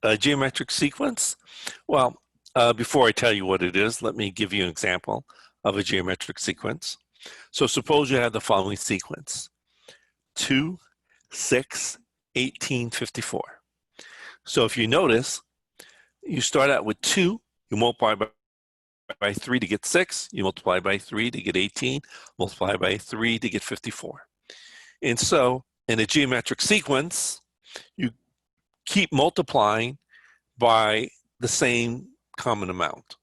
A geometric sequence? Well, before I tell you what it is, let me give you an example of a geometric sequence. So suppose you have the following sequence: 2, 6, 18, 54. So if you notice, you start out with 2, you multiply by 3 to get 6, you multiply by 3 to get 18, multiply by 3 to get 54. And so in a geometric sequence, you keep multiplying by the same common amount.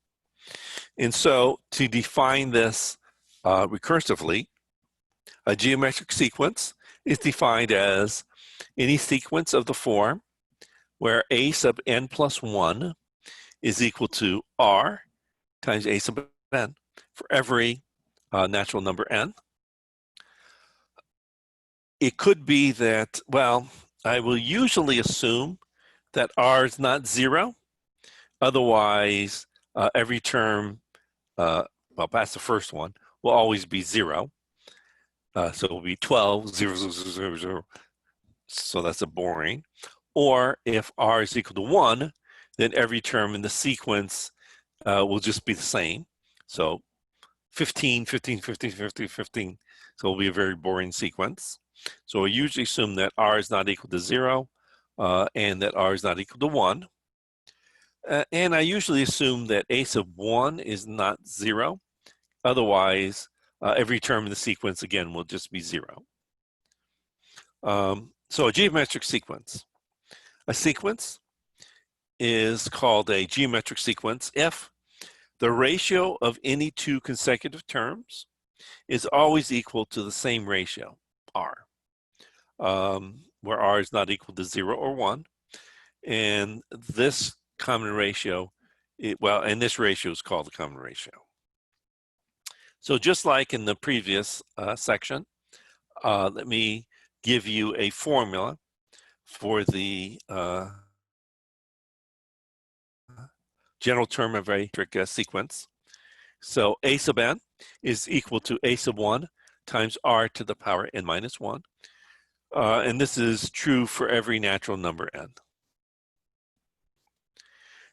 And so to define this recursively, a geometric sequence is defined as any sequence of the form where a sub n plus 1 is equal to r times a sub n for every natural number n. It could be that, well, I will usually assume that r is not 0. Otherwise, every term, well, past the first one, will always be 0. So it will be 12, 0, 0, 0, 0. So that's a boring. Or if r is equal to 1, then every term in the sequence will just be the same. So 15, 15, 15, 15, 15. So it'll be a very boring sequence. So we usually assume that r is not equal to 0 and that r is not equal to 1. And I usually assume that a sub 1 is not 0. Otherwise, every term in the sequence, again, will just be 0. So a geometric sequence. A sequence is called a geometric sequence if the ratio of any two consecutive terms is always equal to the same ratio, r, where r is not equal to 0 or 1. And this common ratio, and this ratio is called the common ratio. So just like in the previous section, let me give you a formula for the general term of a geometric sequence. So a sub n is equal to a sub 1 times r to the power n minus 1. And this is true for every natural number n.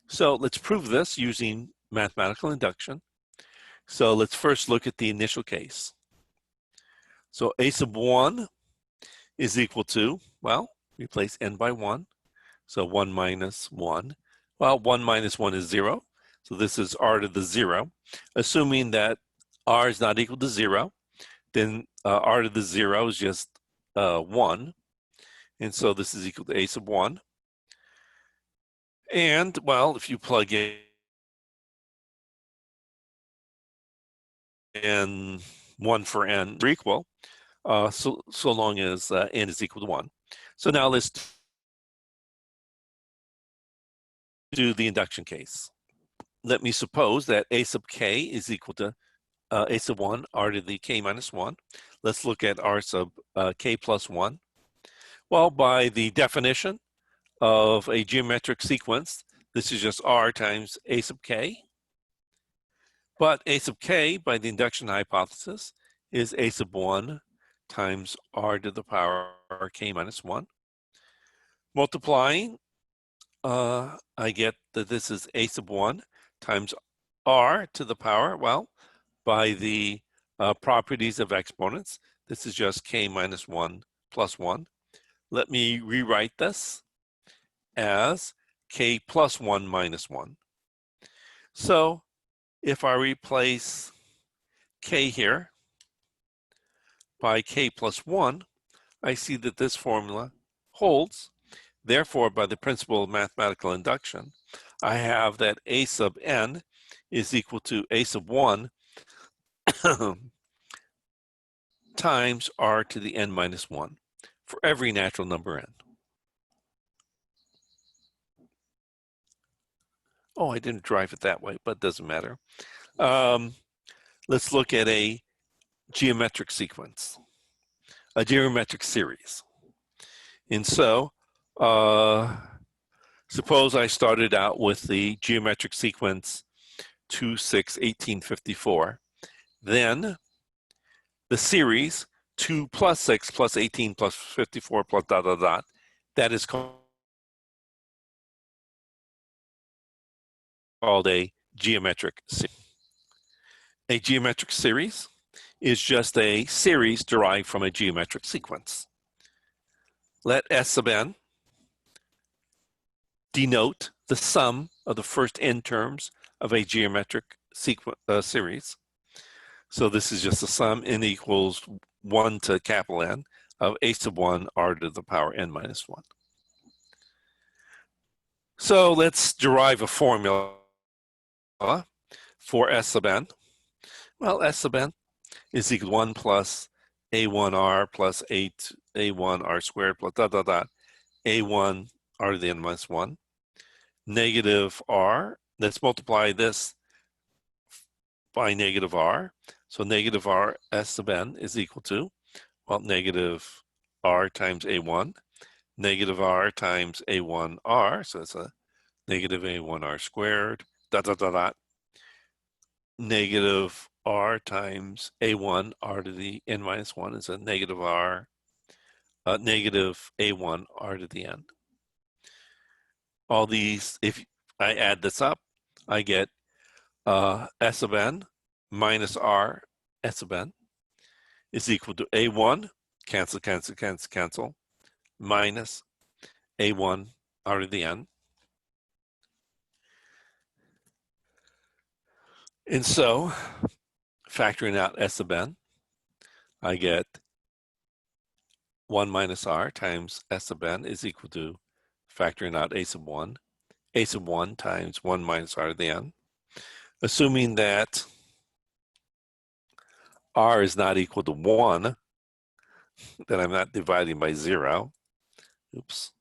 So let's prove this using mathematical induction. So let's first look at the initial case. So a sub 1 is equal to, well, replace n by 1. So 1 minus 1. Well, 1 minus 1 is 0. So this is r to the 0. Assuming that r is not equal to 0, then r to the 0 is just 1. And so this is equal to a sub 1. And, well, if you plug in 1 for n are equal, so long as n is equal to 1. So now let's do the induction case. Let me suppose that a sub k is equal to a sub 1, r to the k minus 1. Let's look at r sub k plus 1. Well, by the definition of a geometric sequence, this is just r times a sub k. But a sub k, by the induction hypothesis, is a sub 1 times r to the power k minus 1. Multiplying, I get that this is a sub 1 times r to the power, well, by the properties of exponents, this is just k minus 1 plus 1. Let me rewrite this as k plus 1 minus 1. So if I replace k here by k plus 1, I see that this formula holds. Therefore, by the principle of mathematical induction, I have that a sub n is equal to a sub 1 times r to the n minus 1 for every natural number n. Oh, I didn't drive it that way, but it doesn't matter. Let's look at a geometric sequence, a geometric series. And so, suppose I started out with the geometric sequence 2, 6, 18, 54. Then the series 2 plus 6 plus 18 plus 54 plus dot, dot, dot, that is called called a geometric series. A geometric series is just a series derived from a geometric sequence. Let S sub n denote the sum of the first n terms of a geometric series. So this is just the sum n equals 1 to capital N of a sub 1 r to the power n minus 1. So let's derive a formula for S sub n. Well, S sub n is equal to 1 plus a1r plus a1r squared plus dot dot dot a1 r to the n minus 1 negative r. Let's multiply this by negative r. So negative r S sub n is equal to, well, negative r times a1, negative r times a1r. So it's a negative a1r squared, dot, dot, dot, dot. Negative r times a1 r to the n minus 1 is a negative r, negative a1 r to the n. All these, if I add this up, I get S sub n minus r S sub n is equal to a1, cancel, cancel, cancel, cancel, minus a1 r to the n. And so, factoring out S sub n, I get 1 minus r times S sub n is equal to, factoring out a sub 1 times 1 minus r to the n. Assuming that r is not equal to 1, then I'm not dividing by 0. Oops.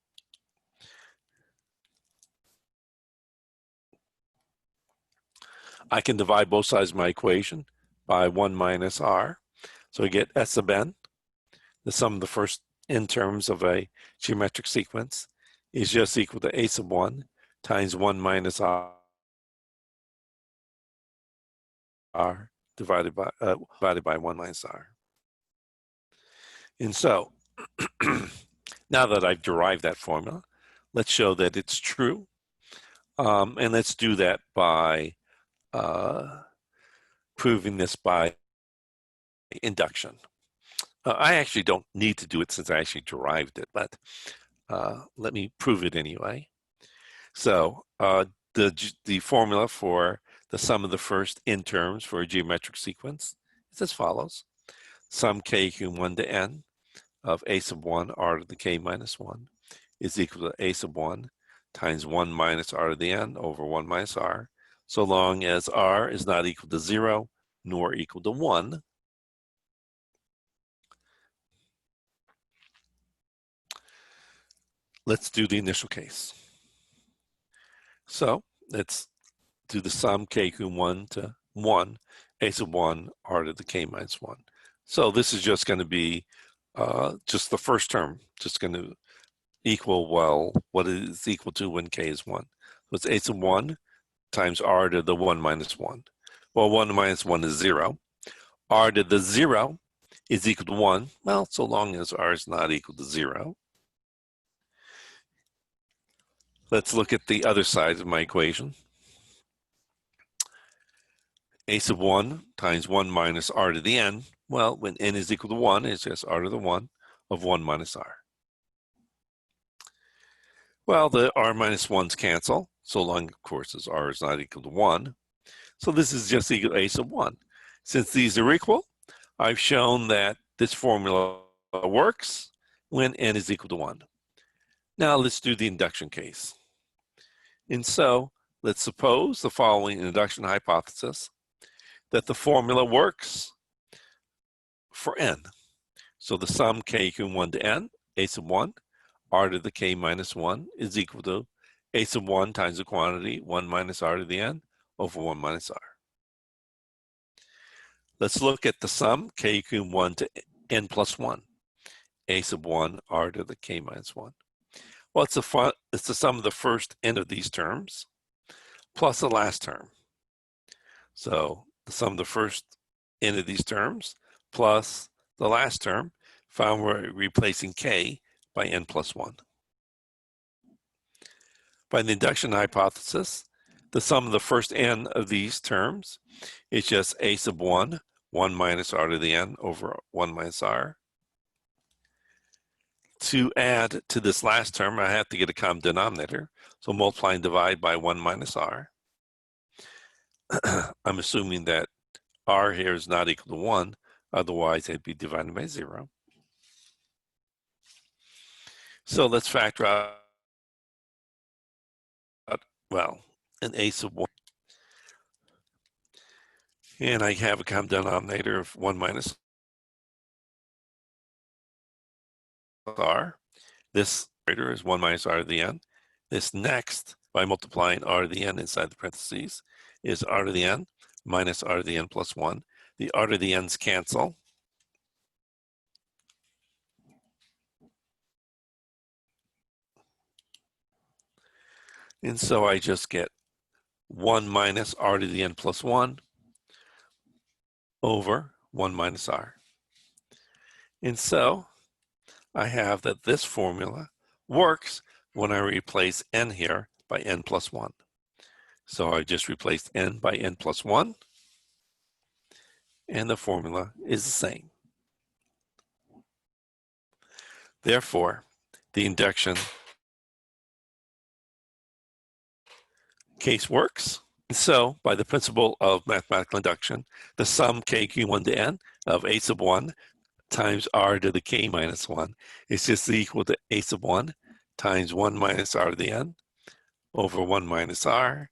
I can divide both sides of my equation by 1 minus r. So I get S sub n, the sum of the first n terms of a geometric sequence, is just equal to a sub 1 times 1 minus r divided by 1 minus r. And so, now that I've derived that formula, let's show that it's true. And let's do that by proving this by induction. I actually don't need to do it since I actually derived it, but let me prove it anyway. So the formula for the sum of the first n terms for a geometric sequence is as follows. Sum k equal 1 to n of a sub 1 r to the k minus 1 is equal to a sub 1 times 1 minus r to the n over 1 minus r, so long as r is not equal to 0 nor equal to 1. Let's do the initial case. So let's do the sum k equal 1 to 1, a sub 1 r to the k minus 1. So this is just going to be just the first term, just going to equal, well, what it is equal to when k is 1. So it's a sub 1 times r to the 1 minus 1. Well, 1 minus 1 is 0. R to the 0 is equal to 1. Well, so long as r is not equal to 0. Let's look at the other side of my equation. A sub 1 times 1 minus r to the n. Well, when n is equal to 1, it's just r to the 1 of 1 minus r. Well, the r minus 1's cancel, so long, of course, as r is not equal to 1. So this is just equal to a sub 1. Since these are equal, I've shown that this formula works when n is equal to 1. Now let's do the induction case. And so let's suppose the following induction hypothesis, that the formula works for n. So the sum k equal 1 to n, a sub 1, r to the k minus 1 is equal to a sub 1 times the quantity 1 minus r to the n over 1 minus r. Let's look at the sum k equal 1 to n plus 1, a sub 1 r to the k minus 1. Well, it's the sum of the first n of these terms plus the last term. So the sum of the first n of these terms plus the last term, found we're replacing k by n plus 1. By the induction hypothesis, the sum of the first n of these terms is just a sub 1, 1 minus r to the n over 1 minus r. To add to this last term, I have to get a common denominator. So multiply and divide by 1 minus r. I'm assuming that r here is not equal to 1. Otherwise, it'd be divided by 0. So let's factor out, well, an a sub 1. And I have a common denominator of 1 minus r. This operator is 1 minus r to the n. This next, by multiplying r to the n inside the parentheses, is r to the n minus r to the n plus 1. The r to the n's cancel. And so I just get 1 minus r to the n plus 1 over 1 minus r. And so I have that this formula works when I replace n here by n plus 1. So I just replaced n by n plus 1, and the formula is the same. Therefore, the induction case works. So, by the principle of mathematical induction, the sum kq1 to n of a sub 1 times r to the k minus 1 is just equal to a sub 1 times 1 minus r to the n over 1 minus r.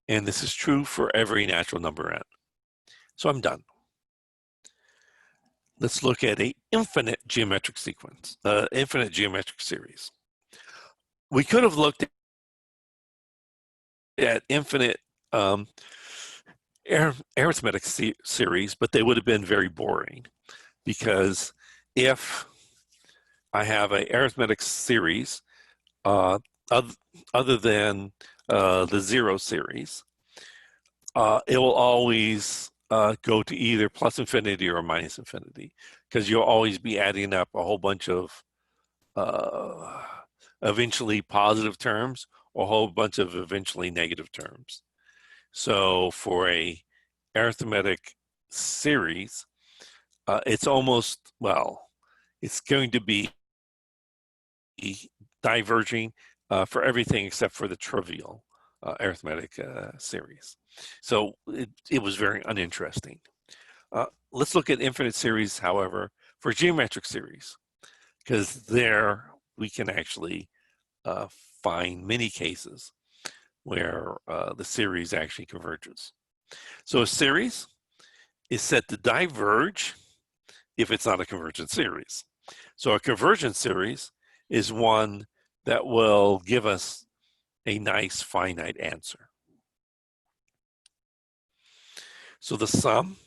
And this is true for every natural number n. So I'm done. Let's look at an infinite geometric sequence, infinite geometric series. We could have looked at infinite arithmetic series, but they would have been very boring, because if I have an arithmetic series other than the zero series, it will always go to either plus infinity or minus infinity, because you'll always be adding up a whole bunch of eventually positive terms or a whole bunch of eventually negative terms. So for a arithmetic series, it's almost, well, it's going to be diverging for everything except for the trivial arithmetic series. So it was very uninteresting. Let's look at infinite series, however, for geometric series, because there we can actually find many cases where the series actually converges. So a series is said to diverge if it's not a convergent series. So a convergent series is one that will give us a nice finite answer. So the sum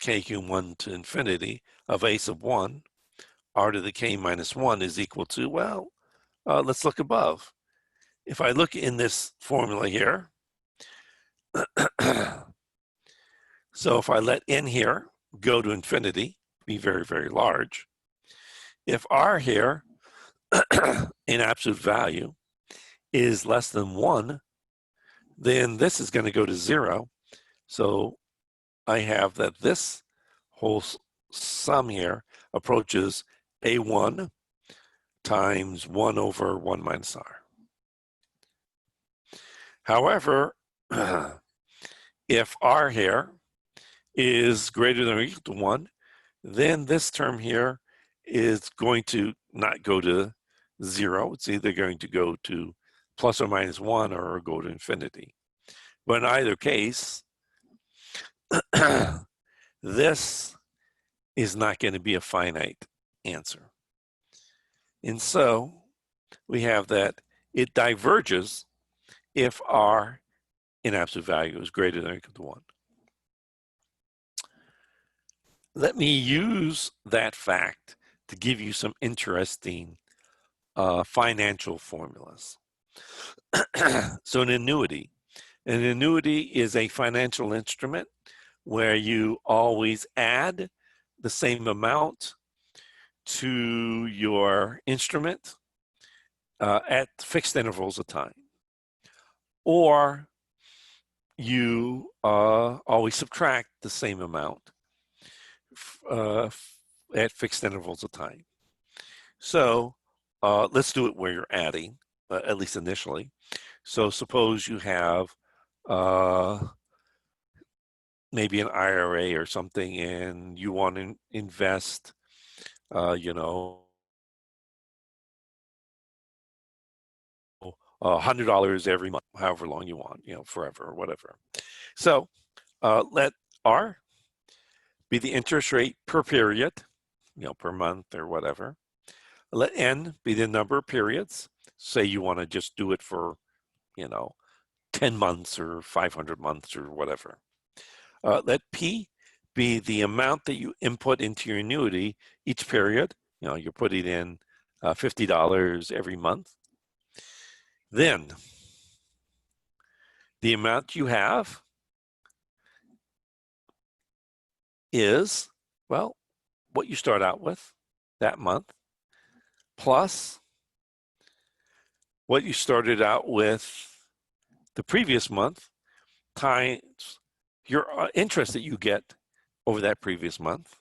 kq1 to infinity of a sub 1 r to the k minus 1 is equal to, well, let's look above. If I look in this formula here, so if I let n here go to infinity, be very, very large, if r here in absolute value is less than 1, then this is going to go to 0. So I have that this whole sum here approaches a1 times 1 over 1 minus r. However, if r here is greater than or equal to 1, then this term here is going to not go to 0. It's either going to go to plus or minus 1 or go to infinity. But in either case, this is not going to be a finite answer. And so we have that it diverges if r in absolute value is greater than or equal to 1. Let me use that fact to give you some interesting financial formulas. So an annuity is a financial instrument where you always add the same amount to your instrument at fixed intervals of time. Or you always subtract the same amount at fixed intervals of time. So let's do it where you're adding, at least initially. So suppose you have maybe an IRA or something, and you want to invest, you know, $100 every month, however long you want, you know, forever or whatever. So let R be the interest rate per period, you know, per month or whatever. Let N be the number of periods. Say you want to just do it for, you know, 10 months or 500 months or whatever. Let P be the amount that you input into your annuity each period. You know, you're putting in $50 every month. Then the amount you have is, well, what you start out with that month, plus what you started out with the previous month, times your interest that you get over that previous month,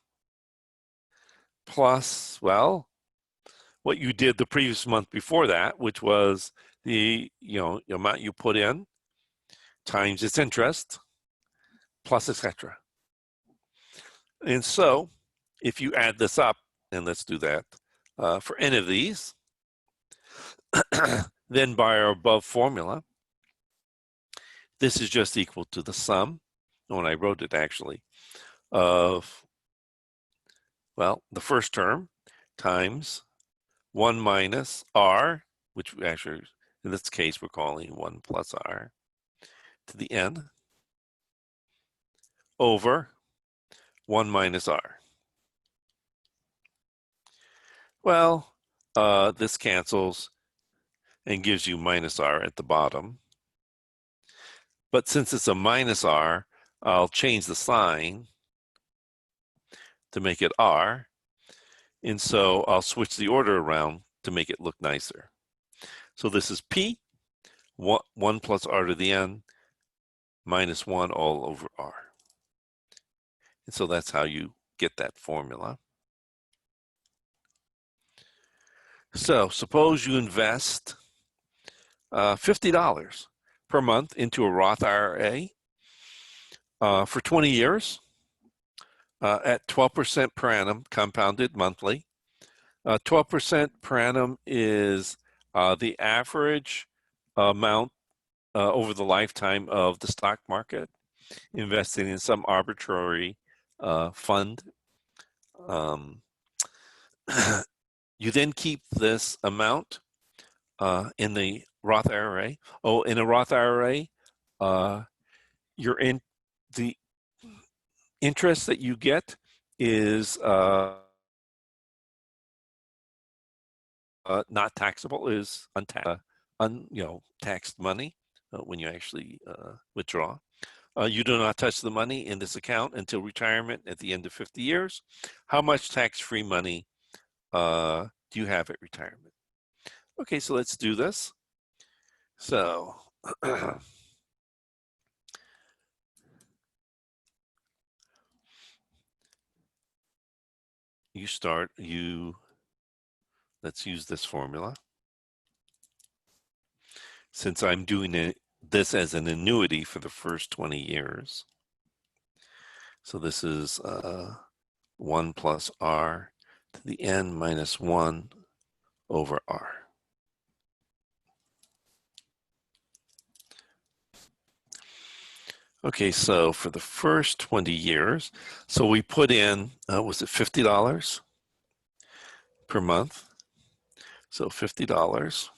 plus, well, what you did the previous month before that, which was the, you know, the amount you put in times its interest, plus etc. And so if you add this up, and let's do that for any of these, then by our above formula, this is just equal to the sum, when I wrote it actually, of, well, the first term times 1 minus r, which actually, in this case, we're calling 1 plus r, to the n, over 1 minus r. Well, this cancels and gives you minus r at the bottom. But since it's a minus r, I'll change the sign to make it r. And so I'll switch the order around to make it look nicer. So this is p, 1 plus r to the n, minus 1 all over r. And so that's how you get that formula. So suppose you invest $50 per month into a Roth IRA for 20 years at 12% per annum, compounded monthly. 12% per annum is the average amount over the lifetime of the stock market, investing in some arbitrary fund. You then keep this amount in the Roth IRA. Oh, in a Roth IRA, you're in the interest that you get is not taxable, is taxed money when you actually withdraw. You do not touch the money in this account until retirement at the end of 50 years. How much tax-free money do you have at retirement? Okay, so let's do this. So let's use this formula. Since I'm doing this as an annuity for the first 20 years. So this is 1 plus r to the n minus 1 over r. Okay, so for the first 20 years, so we put in, was it $50 per month? So $50.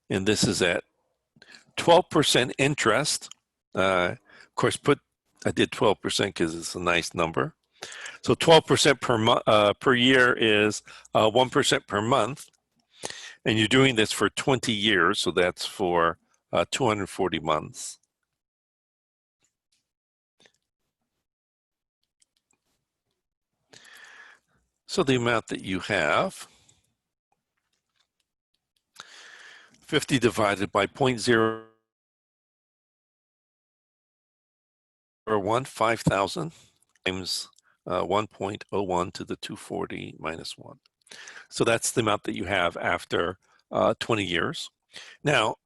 And this is at 12% interest. Of course, I did 12% because it's a nice number. So 12% per year is 1% per month. And you're doing this for 20 years, so that's for 240 months. So the amount that you have, 50 divided by 0.0 1, 5,000 times 1.01 to the 240 minus 1. So that's the amount that you have after 20 years. Now,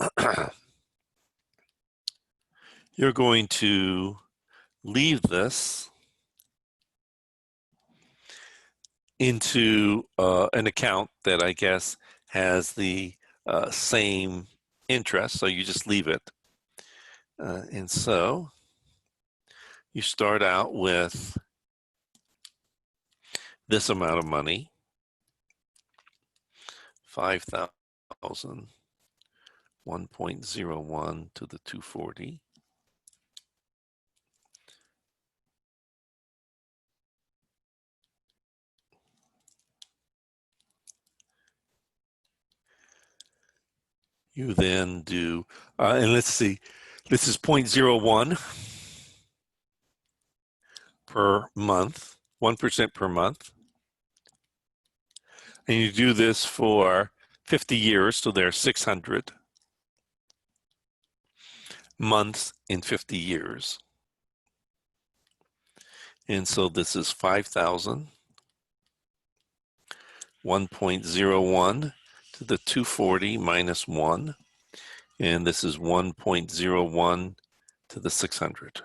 you're going to leave this into an account that I guess has the same interest, so you just leave it. And so you start out with this amount of money, 5,000, 1.01 to the 240. You then do, and let's see, this is 0.01 per month, 1% per month. And you do this for 50 years, so there are 600 months in 50 years. And so this is 5,000, 1.01 to the 240 minus 1. And this is 1.01 to the 600.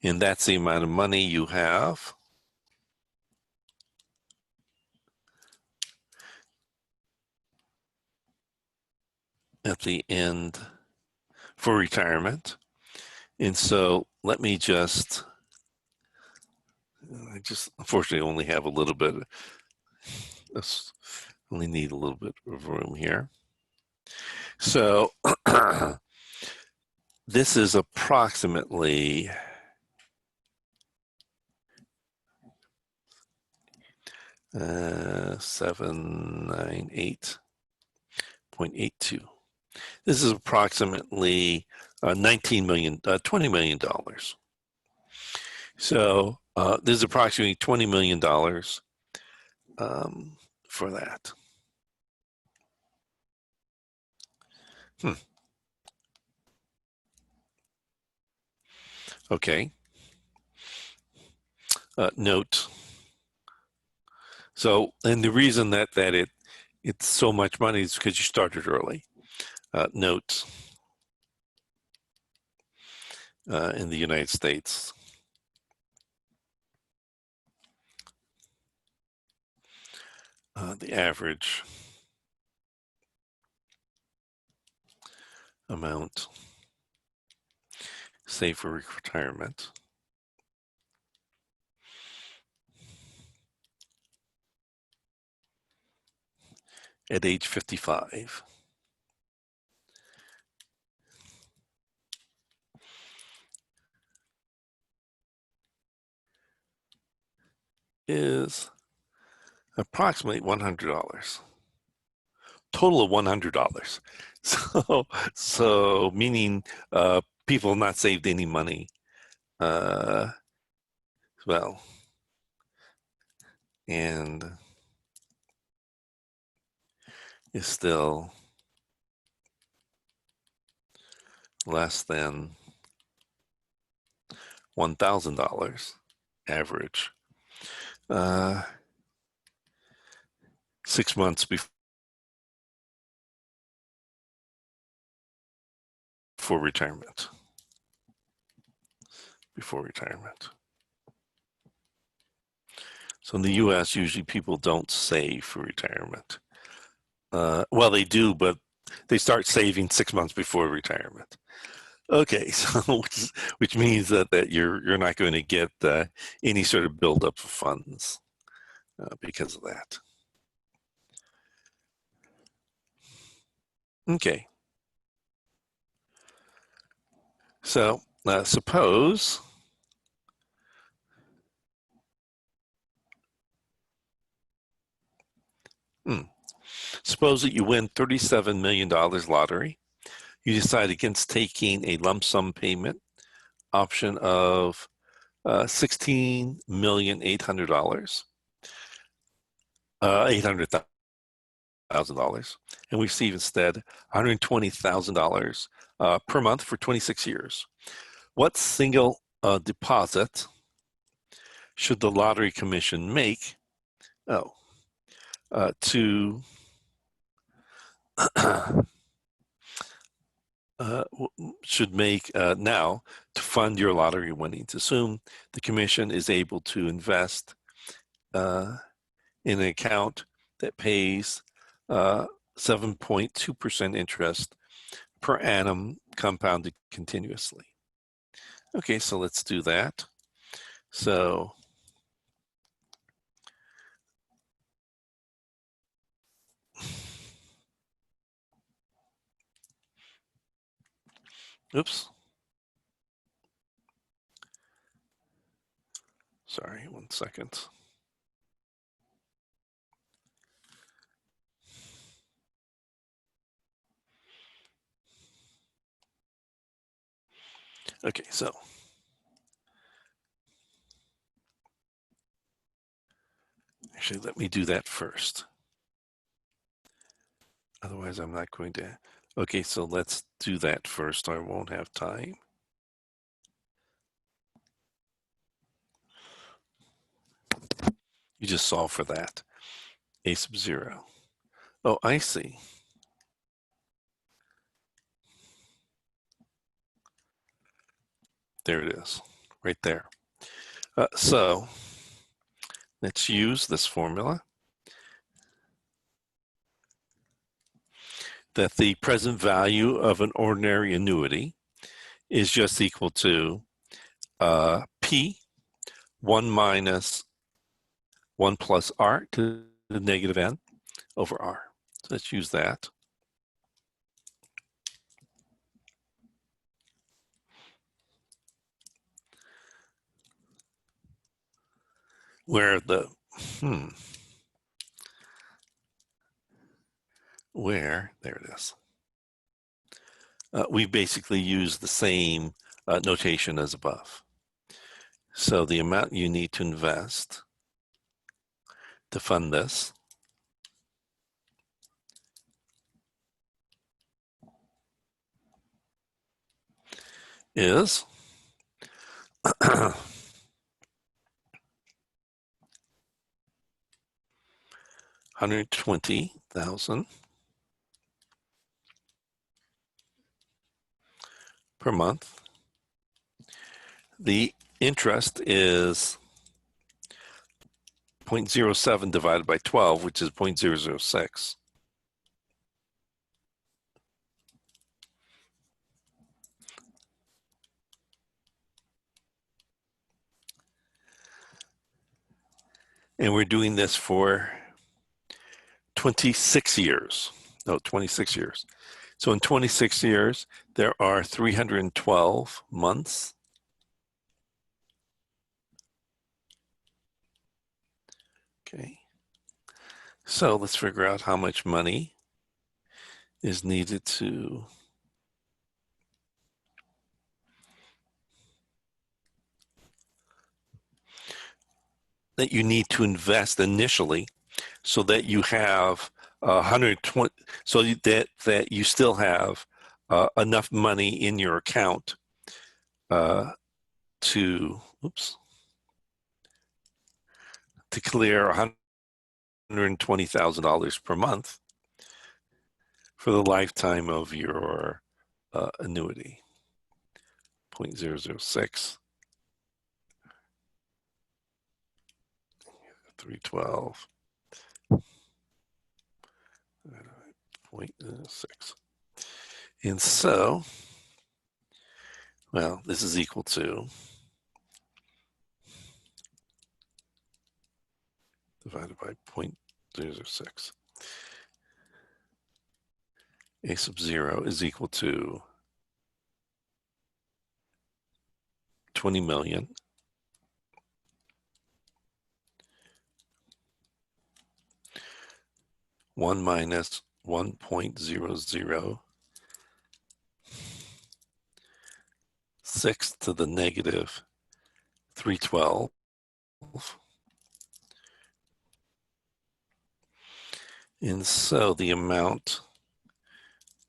And that's the amount of money you have at the end for retirement. And so let me just, I just unfortunately only have a little bit, only need a little bit of room here. So this is approximately 798.82. This is approximately $19 million, $20 million. So this is approximately $20 million for that. Okay. Note. So, and the reason that it's so much money is because you started early. Note. In the United States, the average amount saved for retirement at age 55 is approximately $100. Total of $100. So meaning people have not saved any money. Well, and is still less than $1,000 average. 6 months before retirement. Before retirement. So in the US, usually people don't save for retirement. Well, they do, but they start saving 6 months before retirement. Okay, so which means that you're not going to get any sort of buildup of funds because of that. Okay. So suppose suppose that you win $37 million lottery. You decide against taking a lump sum payment option of $16,800,000, $800,000, and we receive instead $120,000 per month for 26 years. What single deposit should the lottery commission make to should make now to fund your lottery winnings? Assume the commission is able to invest in an account that pays 7.2% interest per annum compounded continuously. Okay, so let's do that. So oops. Sorry, 1 second. Okay, so actually let me do that first. Otherwise I'm not going to. Okay, so let's do that first. I won't have time. You just solve for that. A sub 0. Oh, I see. There it is, right there. So let's use this formula that the present value of an ordinary annuity is just equal to P 1 minus 1 plus R to the negative N over R. So let's use that. Where the, there it is. We basically use the same notation as above. So the amount you need to invest to fund this is $120,000 per month. The interest is 0.07 divided by 12, which is 0.006. And we're doing this for 26 years. No, 26 years. So in 26 years, there are 312 months. Okay. So let's figure out how much money is needed to that you need to invest initially so that you have 120, so that you still have enough money in your account to clear $120,000 per month for the lifetime of your annuity. 0.006, 312, 0.6. And so, well, this is equal to divided by 0.006. A sub 0 is equal to 20 million one minus 1.006 to the negative 312. And so the amount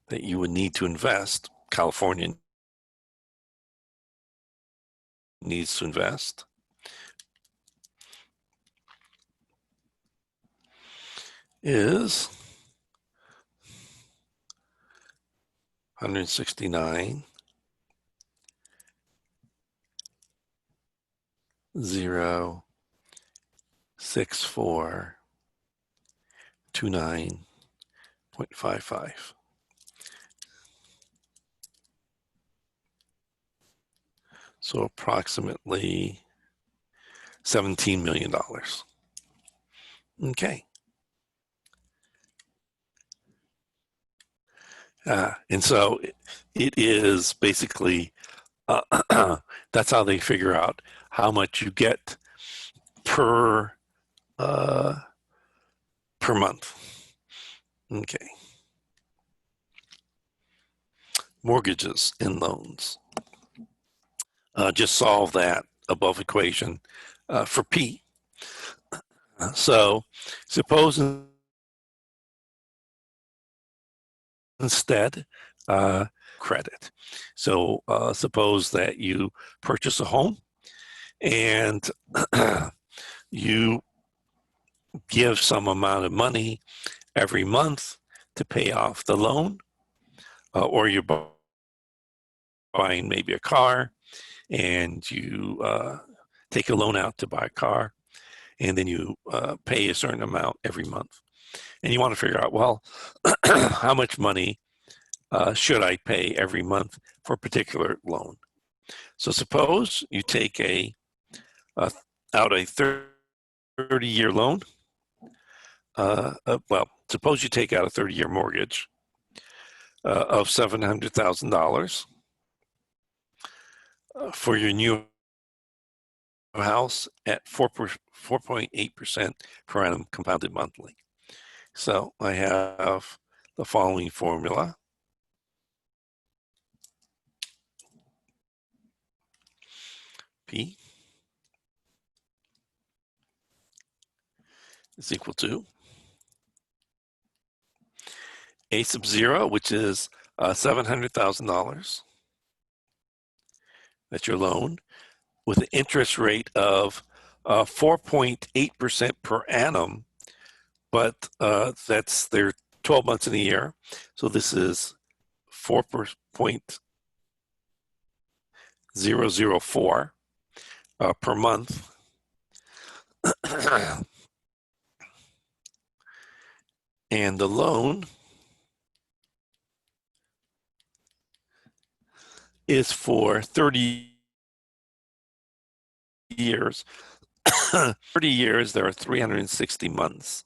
that you would need to invest, California needs to invest is 169 0 6 4 29.55. So approximately $17 million. Okay. And so it is basically, that's how they figure out how much you get per month. Okay. Mortgages and loans. Just solve that above equation for P. So suppose instead credit. So suppose that you purchase a home and you give some amount of money every month to pay off the loan, or you're buying maybe a car and you take a loan out to buy a car, and then you pay a certain amount every month. And you want to figure out, well, how much money should I pay every month for a particular loan? So suppose you take out a 30-year loan. Well, suppose you take out a 30-year mortgage of $700,000 for your new house at 4.8% per annum compounded monthly. So I have the following formula. P is equal to A sub 0, which is $700,000. That's your loan, with an interest rate of 4.8% per annum, but that's their 12 months in a year. So this is 4.004 per month. And the loan is for 30 years. 30 years, there are 360 months.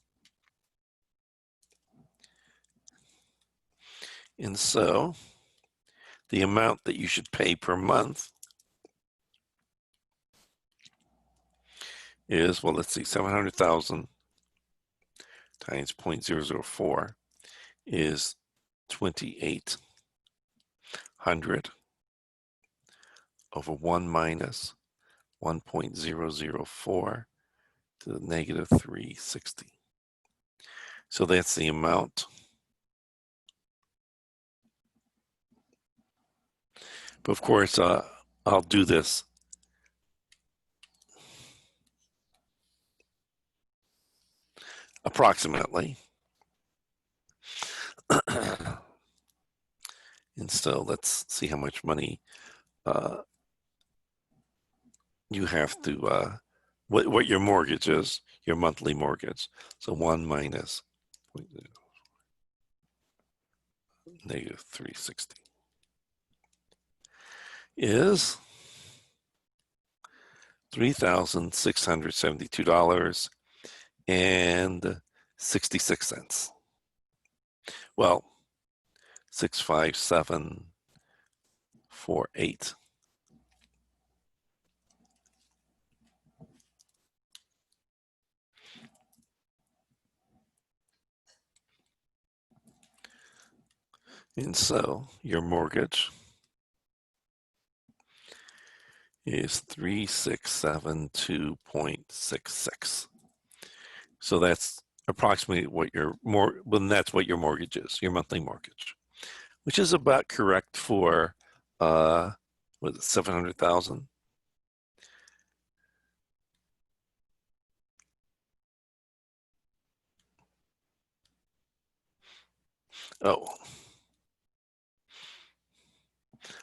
And so the amount that you should pay per month is, well, let's see, 700,000 times 0.004 is 2,800 over 1 minus 1.004 to the negative 360. So that's the amount. But of course, I'll do this approximately. And so let's see how much money you have to, what your mortgage is, your monthly mortgage. So 1 minus negative 360 is $3,672.66. Well, 65748. And so your mortgage is 3672.66. So that's approximately what that's what your mortgage is, your monthly mortgage, which is about correct for what is it, 700,000. Oh,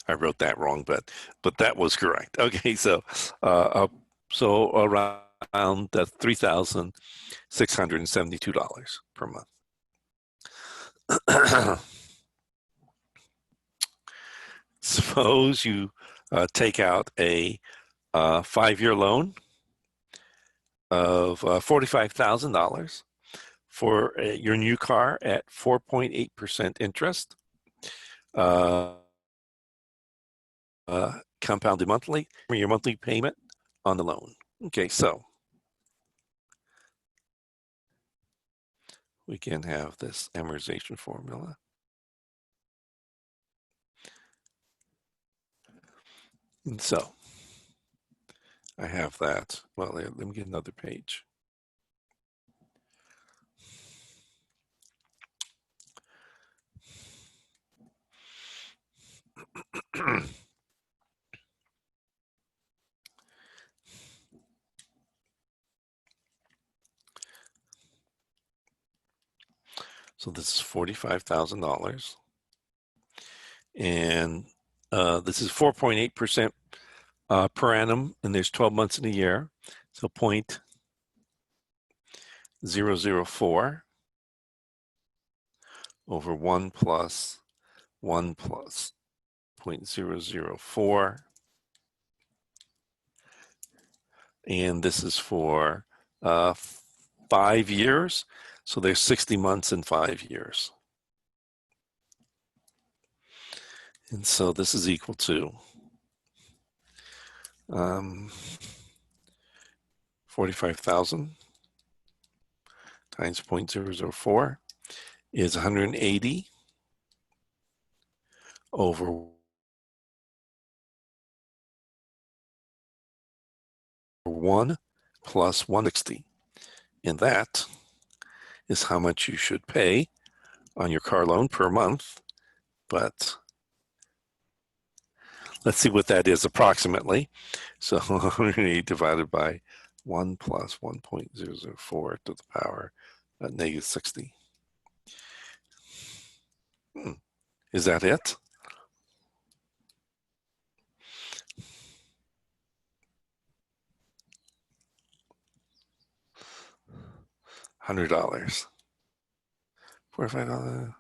I wrote that wrong, but that was correct. Okay, so around $3,672 per month. Suppose you take out a 5-year loan of $45,000 for your new car at 4.8% interest, uh, compounded monthly, your monthly payment on the loan. Okay, so we can have this amortization formula. And so I have that. Well, let me get another page. So this is $45,000. And this is 4.8% per annum, and there's 12 months in a year. So 0.004 over 1 plus 1 plus 0.004. And this is for 5 years. So there's 60 months in 5 years. And so this is equal to 45,000 times 0.004 is 180 over 1 plus 160. And that is how much you should pay on your car loan per month. But let's see what that is approximately. So 180 divided by 1 plus 1.004 to the power of negative 60. Is that it? $100. $45.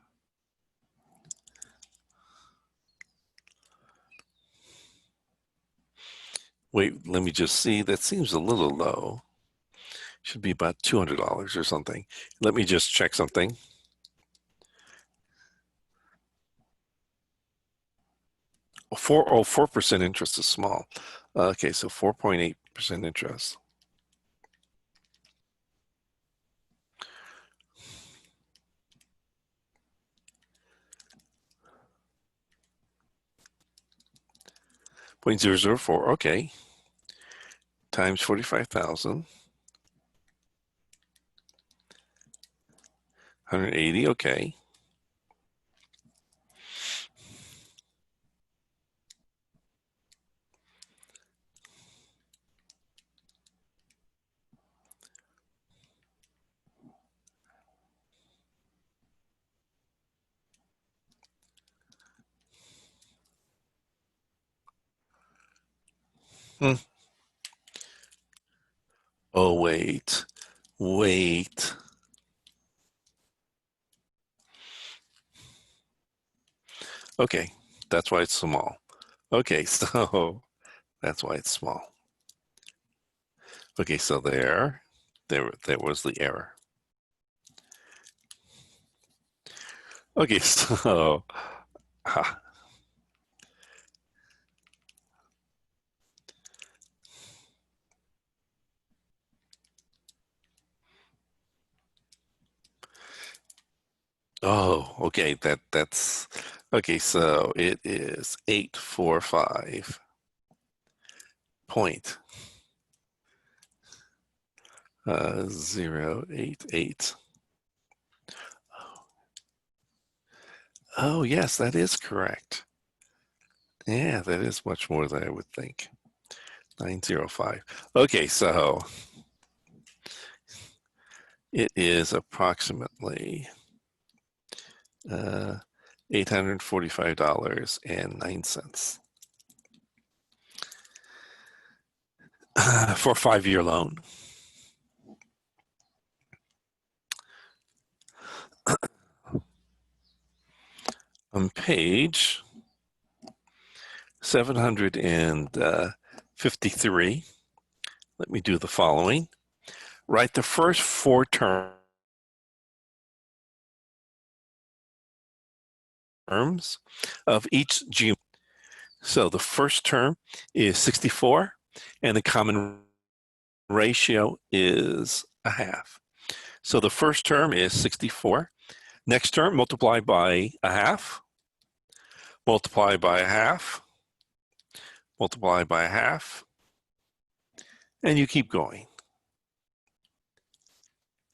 Wait, let me just see. That seems a little low. Should be about $200 or something. Let me just check something. Oh, 4% interest is small. Okay, so 4.8% interest. .004, okay. Times 45,000. 180, okay. Hmm. Oh, wait. Okay, that's why it's small. Okay, so that's why it's small. Okay, so there was the error. Okay, so oh, okay, that's okay, so it is 845 point 088. Oh, yes, that is correct. Yeah, that is much more than I would think. 905. Okay, so it is approximately $845.09 for a 5-year loan. On page 753, let me do the following. Write the first 4 terms of each geometry. So the first term is 64, and the common ratio is a half. So the first term is 64. Next term, multiply by a half, multiply by a half, multiply by a half, and you keep going.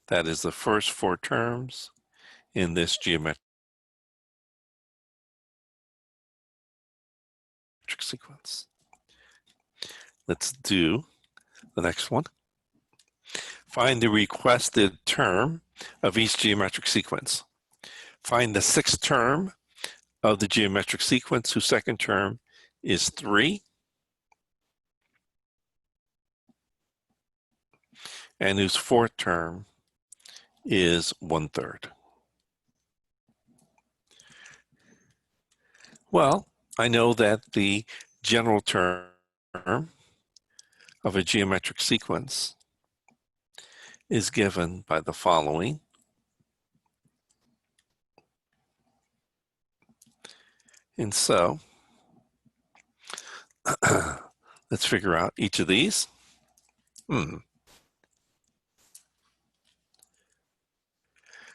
That is the first 4 terms in this geometric sequence. Let's do the next one. Find the requested term of each geometric sequence. Find the 6th term of the geometric sequence whose second term is 3 and whose fourth term is 1/3. Well, I know that the general term of a geometric sequence is given by the following. And so let's figure out each of these.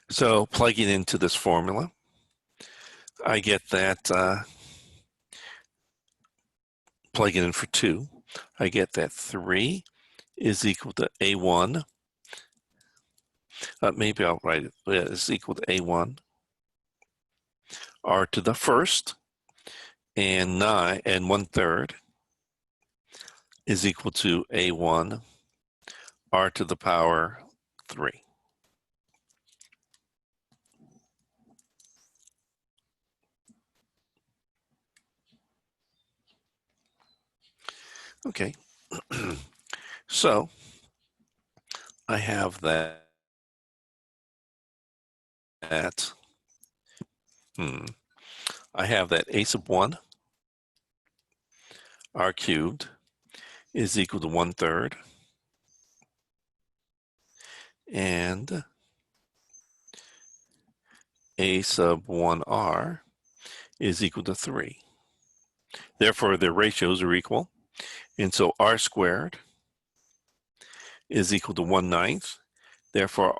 So plugging into this formula, I get that, plugging in for 2, I get that 3 is equal to A1. Maybe I'll write it is equal to A1 R to the first, and 9 and 1/3 is equal to A1 R to the power 3. Okay, so I have that I have that a sub 1 r cubed is equal to 1/3, and a sub 1r is equal to 3. Therefore, their ratios are equal, and so r squared is equal to 1/9. Therefore,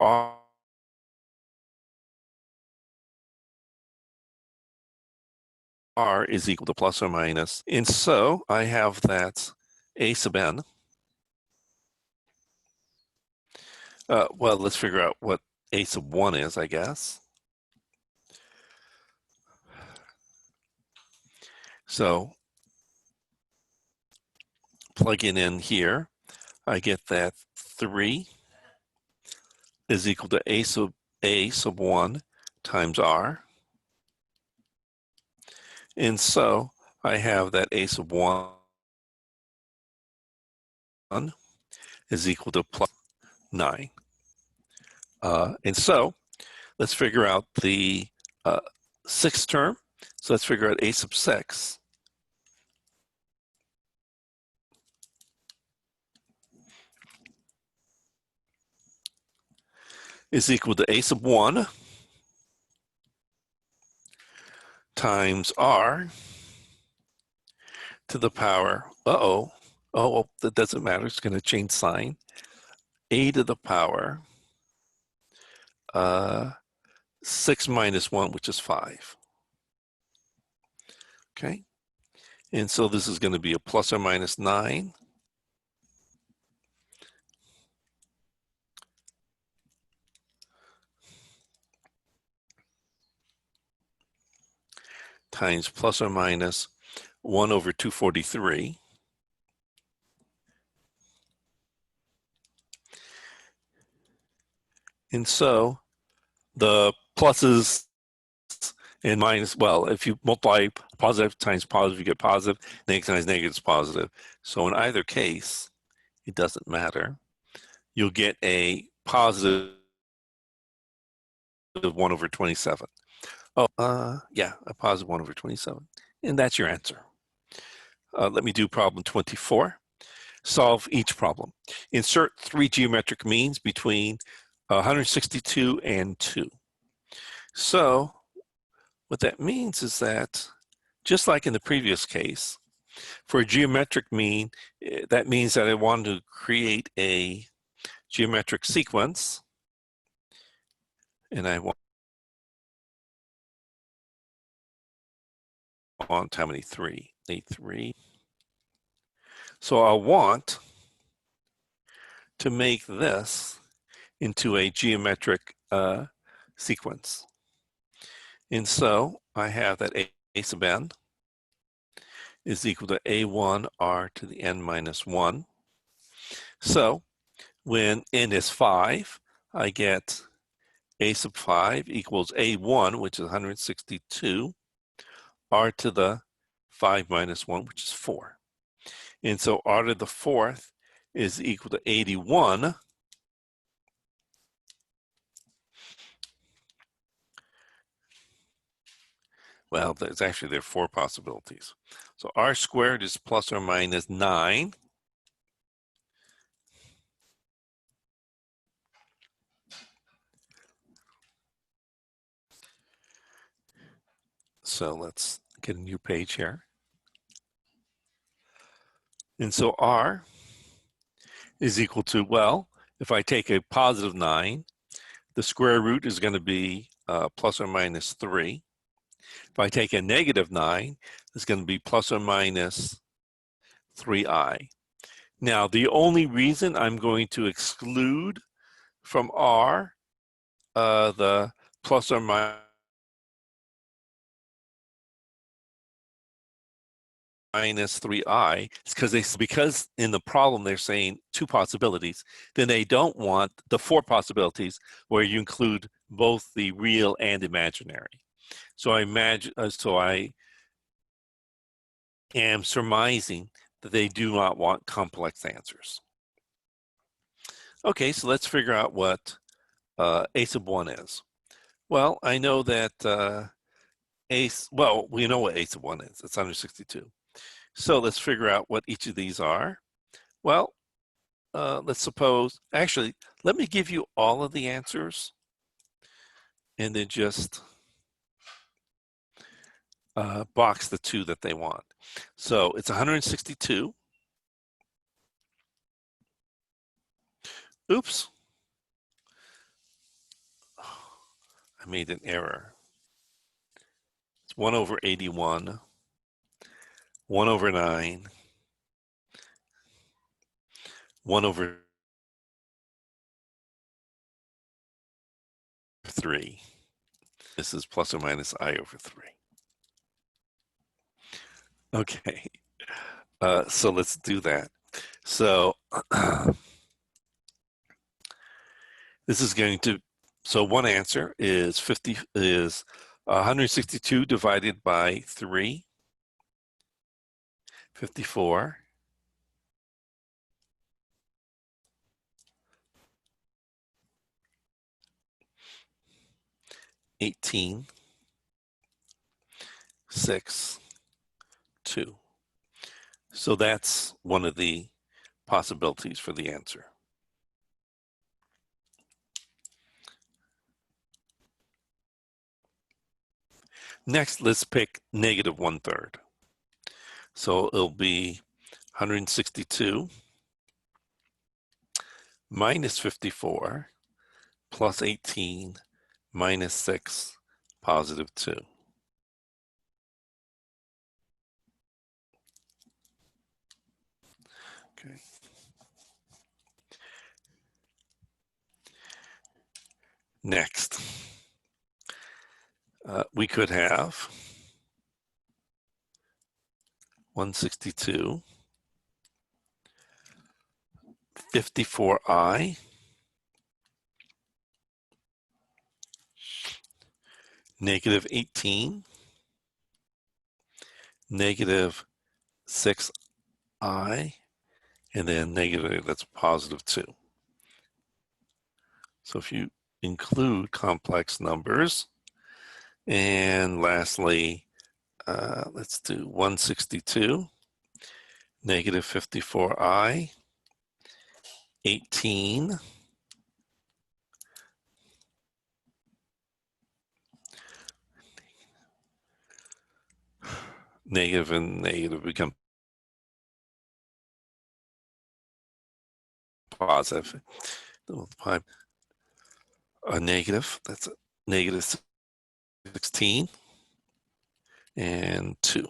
r is equal to plus or minus. And so I have that a sub n. Well, let's figure out what a sub 1 is, I guess. So plugging in here, I get that 3 is equal to a sub 1 times r. And so I have that a sub 1 is equal to plus 9. And so let's figure out the 6th term. So let's figure out a sub 6. Is equal to a sub 1 times r to the power, oh, that doesn't matter, it's going to change sign, a to the power 6 minus 1, which is 5. Okay, and so this is going to be a plus or minus 9 times plus or minus 1 over 243. And so the pluses And minus, well, if you multiply positive times positive, you get positive. Negative times negative is positive. So in either case, it doesn't matter. You'll get a positive 1 over 27. Oh, yeah, a positive 1 over 27. And that's your answer. Let me do problem 24. Solve each problem. Insert 3 geometric means between 162 and 2. So what that means is that, just like in the previous case, for a geometric mean, that means that I want to create a geometric sequence, and I want how many? 3. 3. So I want to make this into a geometric sequence. And so I have that a sub n is equal to a1 r to the n minus 1. So when n is 5, I get a sub 5 equals a1, which is 162, r to the 5 minus 1, which is 4. And so r to the 4th is equal to 81. Well, there are 4 possibilities. So r squared is plus or minus 9. So let's get a new page here. And so r is equal to, well, if I take a positive 9, the square root is going to be plus or minus 3. If I take a negative 9, it's going to be plus or minus 3i. Now, the only reason I'm going to exclude from r the plus or minus 3i is because in the problem they're saying 2 possibilities, then they don't want the 4 possibilities where you include both the real and imaginary. So I am surmising that they do not want complex answers. Okay, so let's figure out what a sub 1 is. Well, I know that we know what a sub 1 is. It's 162. So let's figure out what each of these are. Well, let's suppose, actually, let me give you all of the answers and then just box the 2 that they want. So it's 162. Oops. I made an error. It's 1 over 81, 1 over 9, 1 over 3. This is plus or minus I over 3. Okay, so let's do that. So this is going to, so one answer is 162 divided by 3, 54. 18, 6, 2. So that's one of the possibilities for the answer. Next, let's pick negative 1/3. So it'll be 162 minus 54 plus 18 minus 6 positive 2. Okay. Next, we could have 162, 54i negative 18, negative 6i, and then negative, that's positive 2. So if you include complex numbers, and lastly, let's do 162, negative 54i, 18, negative and negative become positive. A negative, that's a negative 16 and 2.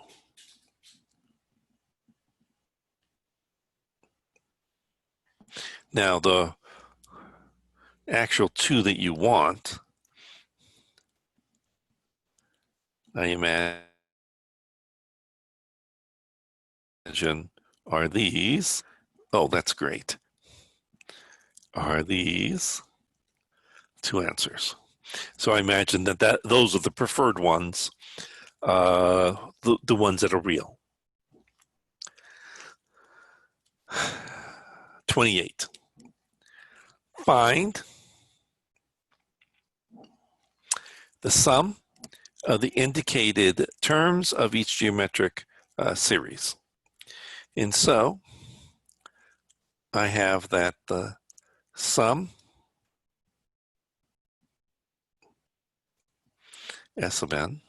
Now the actual 2 that you want, I imagine, are these. Oh, that's great. Are these 2 answers. So I imagine that those are the preferred ones, the ones that are real. 28. Find the sum of the indicated terms of each geometric series. And so I have that the sum S of n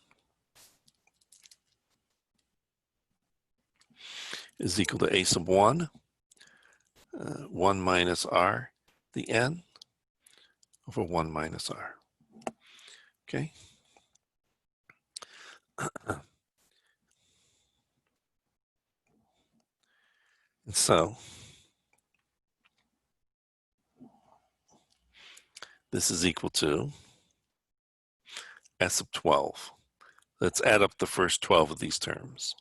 is equal to a sub 1, 1 minus r, the n, over 1 minus r. Okay. And so this is equal to S sub 12. Let's add up the first 12 of these terms.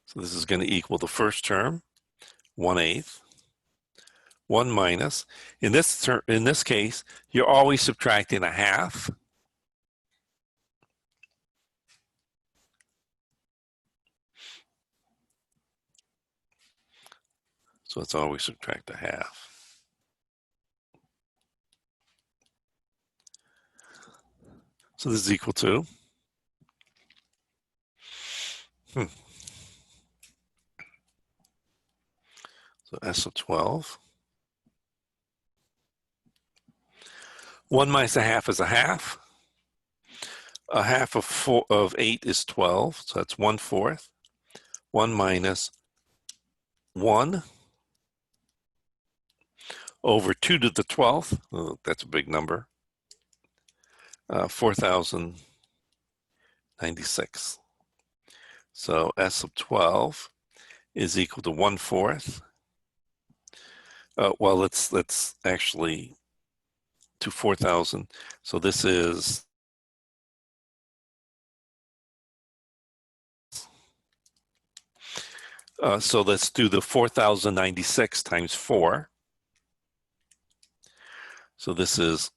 So this is going to equal the first term, 1/8, 1 minus. In this case, you're always subtracting a half. So let's always subtract a half. So this is equal to so S sub 12. 1 minus a half is a half. A half of 8 is 12, so that's 1/4. 1 minus 1 over 2 to the 12th, oh, that's a big number, 4,096. So S sub 12 is equal to 1/4. Well, let's actually to 4,000. So this is so let's do the 4,096 times 4. So this is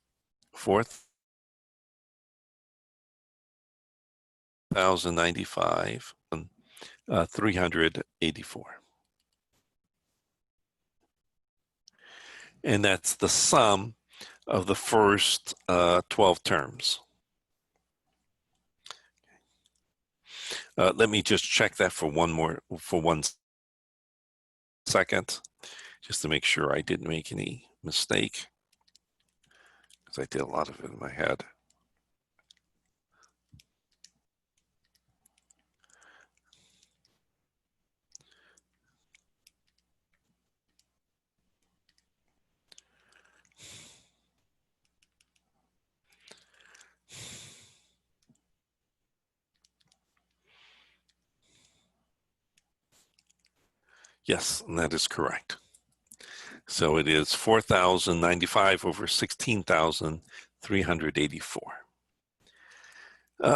4,095, 384. And that's the sum of the first 12 terms. Let me just check that for one second, just to make sure I didn't make any mistake, because I did a lot of it in my head. Yes, and that is correct. So it is 4,095 over 16,384.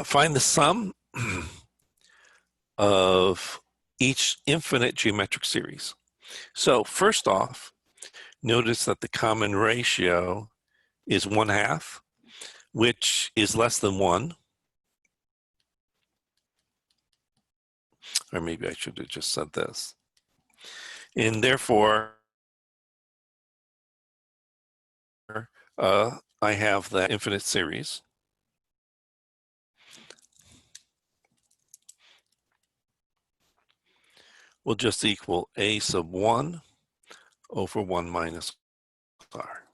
Find the sum of each infinite geometric series. So first off, notice that the common ratio is 1/2. which is less than 1. Or maybe I should have just said this. And therefore, I have that infinite series. Will just equal a sub 1 over 1 minus r.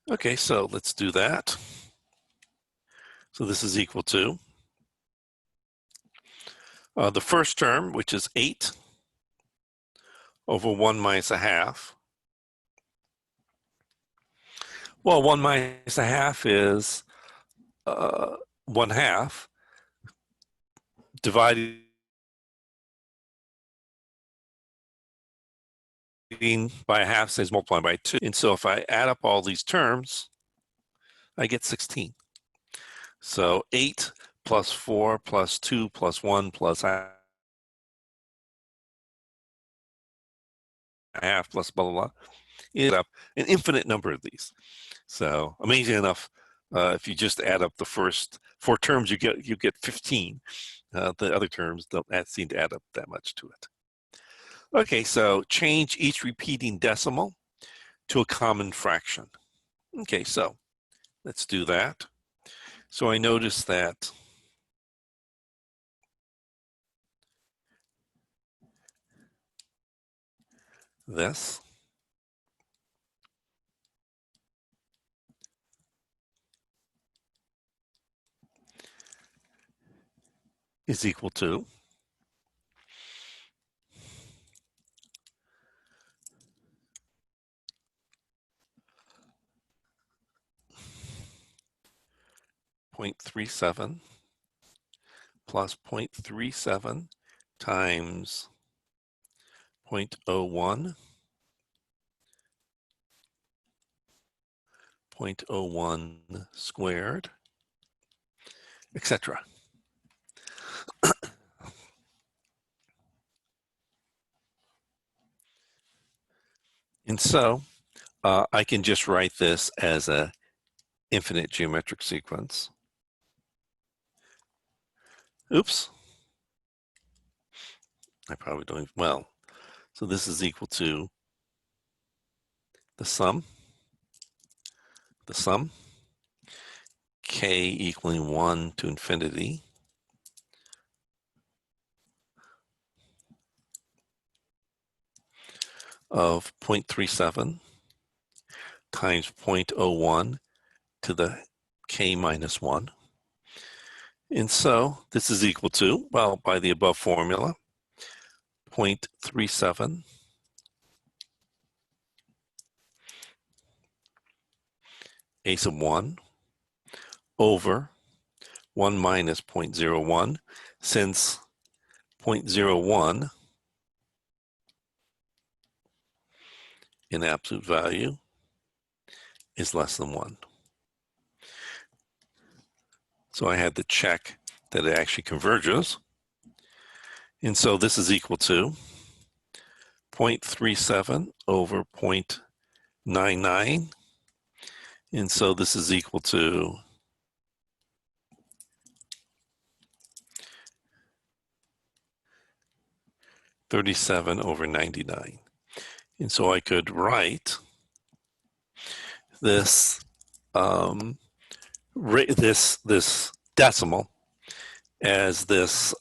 Okay, so let's do that. So this is equal to the first term, which is 8 over 1 minus a half. Well, 1 minus a half is 1 half divided by a half says multiply by 2. And so if I add up all these terms, I get 16. So 8 plus 4 plus 2 plus 1 plus a half plus blah, blah, blah, is up an infinite number of these. So amazing enough, if you just add up the first 4 terms, you get 15. The other terms don't seem to add up that much to it. Okay, so change each repeating decimal to a common fraction. Okay, so let's do that. So I notice that this is equal to 0.37 plus 0.37 times 0.01, 0.01 squared, etc. And so I can just write this as a infinite geometric sequence. Oops. I probably don't, well, so this is equal to the sum, k equaling 1 to infinity, of 0.37 times 0.01 to the k minus 1. And so this is equal to, well, by the above formula, 0.37 a sub 1 over 1 minus 0.01, since 0.01 in absolute value is less than 1. So I had to check that it actually converges. And so this is equal to 0.37 over 0.99. And so this is equal to 37 over 99. And so I could write this this decimal as this